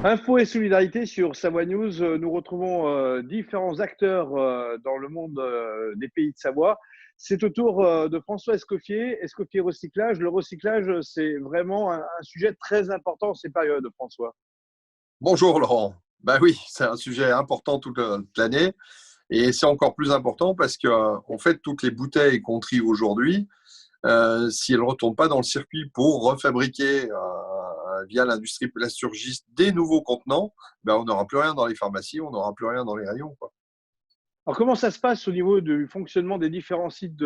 Info et solidarité sur Savoie News. Nous retrouvons différents acteurs dans le monde des pays de Savoie. C'est au tour de François Escoffier, Escoffier Recyclage. Le recyclage, c'est vraiment un sujet très important en ces périodes, François. Bonjour Laurent. Ben oui, c'est un sujet important toute l'année et c'est encore plus important parce que en fait toutes les bouteilles qu'on trie aujourd'hui, si elles ne retournent pas dans le circuit pour refabriquer via l'industrie plasturgiste des nouveaux contenants, ben on n'aura plus rien dans les pharmacies, on n'aura plus rien dans les rayons, quoi. Alors, comment ça se passe au niveau du fonctionnement des différents sites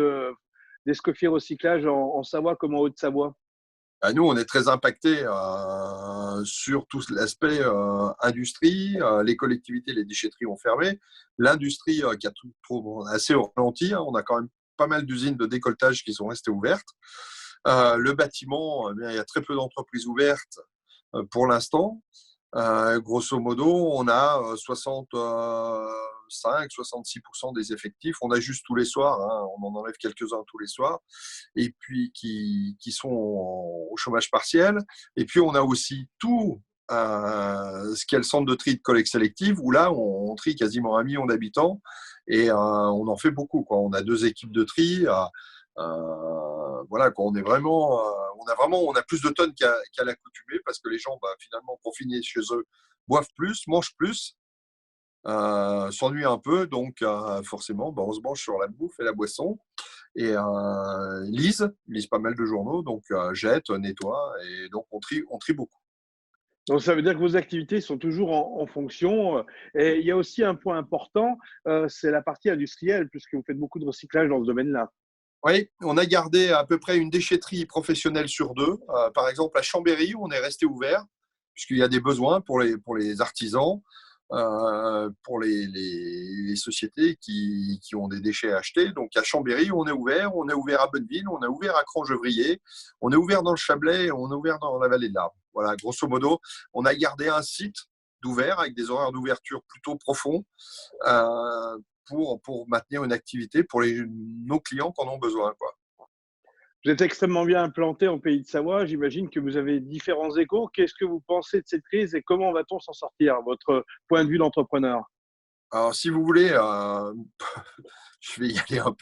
d'Escoffier Recyclage en Savoie comme en Haute-Savoie? Ben nous, on est très impacté sur tout l'aspect industrie. Les collectivités, les déchetteries ont fermé. L'industrie qui a tout assez ralenti, hein, on a quand même pas mal d'usines de décolletage qui sont restées ouvertes. Le bâtiment, eh bien, il y a très peu d'entreprises ouvertes pour l'instant. Grosso modo, on a 65-66% des effectifs. On ajuste tous les soirs, hein, on en enlève quelques-uns tous les soirs, et puis qui sont au chômage partiel. Et puis, on a aussi tout ce qu'est le centre de tri de collecte sélective, où là, on trie quasiment 1 million d'habitants, et on en fait beaucoup, quoi. On a 2 équipes de tri. Voilà, quoi, on a plus de tonnes qu'à l'accoutumée parce que les gens, bah, finalement, pour finir chez eux, boivent plus, mangent plus, s'ennuient un peu, donc forcément, bah, on se branche sur la bouffe et la boisson et lisent pas mal de journaux, donc jettent, nettoient et donc on trie beaucoup. Donc, ça veut dire que vos activités sont toujours en fonction. Et il y a aussi un point important, c'est la partie industrielle, puisque vous faites beaucoup de recyclage dans ce domaine-là. Oui, on a gardé à peu près une déchetterie professionnelle sur deux. Par exemple, à Chambéry, on est resté ouvert, puisqu'il y a des besoins pour les artisans, pour les sociétés qui ont des déchets à acheter. Donc à Chambéry, on est ouvert à Bonneville, on est ouvert à Crangevrier, on est ouvert dans le Chablais, on est ouvert dans la vallée de l'Arve. Voilà, grosso modo, on a gardé un site d'ouvert avec des horaires d'ouverture plutôt profonds euh, pour maintenir une activité pour nos clients qui en ont besoin, quoi. Vous êtes extrêmement bien implanté en Pays de Savoie. J'imagine que vous avez différents échos. Qu'est-ce que vous pensez de cette crise et comment va-t-on s'en sortir, votre point de vue d'entrepreneur? Alors, si vous voulez, je vais y aller un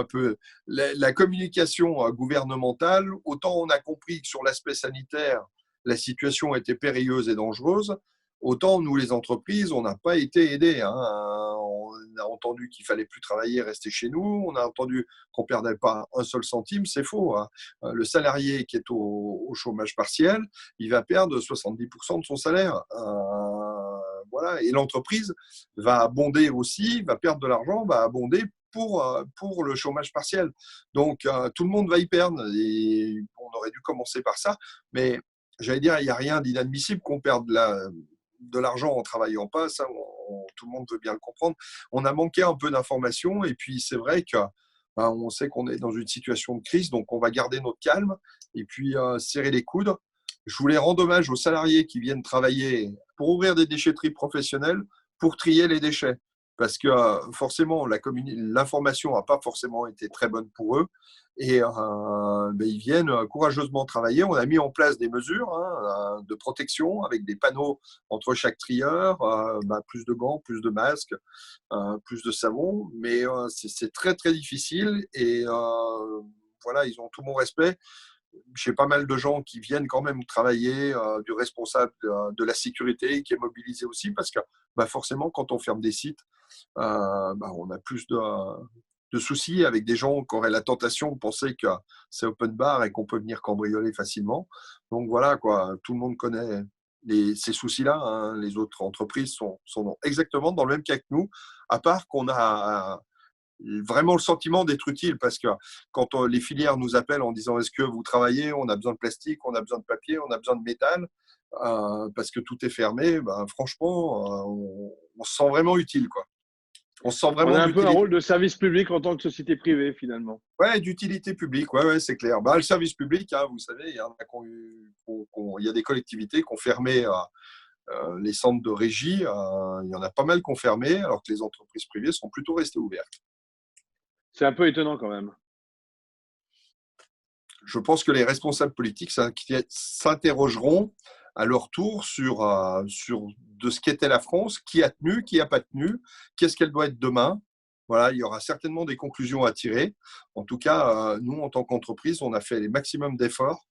peu. La communication gouvernementale, autant on a compris que sur l'aspect sanitaire, la situation était périlleuse et dangereuse, autant nous, les entreprises, on n'a pas été aidés, hein. On a entendu qu'il fallait plus travailler, rester chez nous. On a entendu qu'on perdait pas un seul centime. C'est faux, hein. Le salarié qui est au chômage partiel, il va perdre 70% de son salaire. Voilà. Et l'entreprise va abonder aussi, va perdre de l'argent, va abonder pour le chômage partiel. Donc, tout le monde va y perdre. Et on aurait dû commencer par ça. Mais j'allais dire, il n'y a rien d'inadmissible qu'on perde de l'argent en travaillant pas. Ça, tout le monde veut bien le comprendre. On a manqué un peu d'informations. Et puis, c'est vrai que ben, on sait qu'on est dans une situation de crise. Donc, on va garder notre calme et puis serrer les coudes. Je voulais rendre hommage aux salariés qui viennent travailler pour ouvrir des déchetteries professionnelles pour trier les déchets. Parce que forcément, l'information n'a pas forcément été très bonne pour eux. Et ben, ils viennent courageusement travailler. On a mis en place des mesures, hein, de protection avec des panneaux entre chaque trieur, ben, plus de gants, plus de masques, plus de savon. Mais c'est très, très difficile. Et voilà, ils ont tout mon respect. J'ai pas mal de gens qui viennent quand même travailler, du responsable de la sécurité qui est mobilisé aussi parce que bah forcément, quand on ferme des sites, bah on a plus de soucis avec des gens qui auraient la tentation de penser que c'est open bar et qu'on peut venir cambrioler facilement. Donc voilà, quoi, tout le monde connaît ces soucis-là, hein. Les autres entreprises sont exactement dans le même cas que nous, à part qu'on a vraiment le sentiment d'être utile parce que quand les filières nous appellent en disant est-ce que vous travaillez, on a besoin de plastique, on a besoin de papier, on a besoin de métal, parce que tout est fermé, ben, franchement, on se sent vraiment utile, quoi. On se sent On vraiment a un peu un d'utilité. rôle de service public en tant que société privée, finalement. Ouais, d'utilité publique, ouais, ouais, c'est clair. Bah, le service public, hein, vous savez, il y a des collectivités qui ont fermé les centres de régie. Il y en a pas mal qui ont fermé, alors que les entreprises privées sont plutôt restées ouvertes. C'est un peu étonnant quand même. Je pense que les responsables politiques s'interrogeront à leur tour sur de ce qu'était la France, qui a tenu, qui n'a pas tenu, qu'est-ce qu'elle doit être demain. Voilà, il y aura certainement des conclusions à tirer. En tout cas, nous, en tant qu'entreprise, on a fait les maximums d'efforts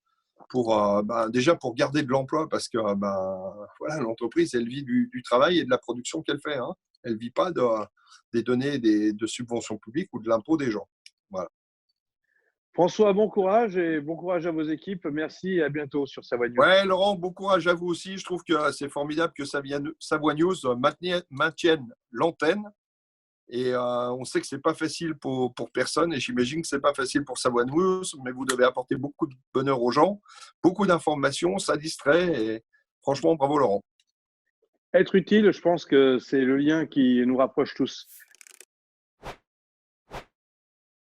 pour déjà pour garder de l'emploi, parce que voilà, l'entreprise, elle vit du travail et de la production qu'elle fait. Hein. Elle ne vit pas des données de subventions publiques ou de l'impôt des gens. Voilà. François, bon courage et bon courage à vos équipes. Merci et à bientôt sur Savoie News. Ouais, Laurent, bon courage à vous aussi. Je trouve que c'est formidable que Savoie News maintienne l'antenne. Et on sait que c'est pas facile pour personne, et j'imagine que c'est pas facile pour Savoie News, mais vous devez apporter beaucoup de bonheur aux gens, beaucoup d'informations, ça distrait, et franchement, bravo Laurent. Être utile, je pense que c'est le lien qui nous rapproche tous.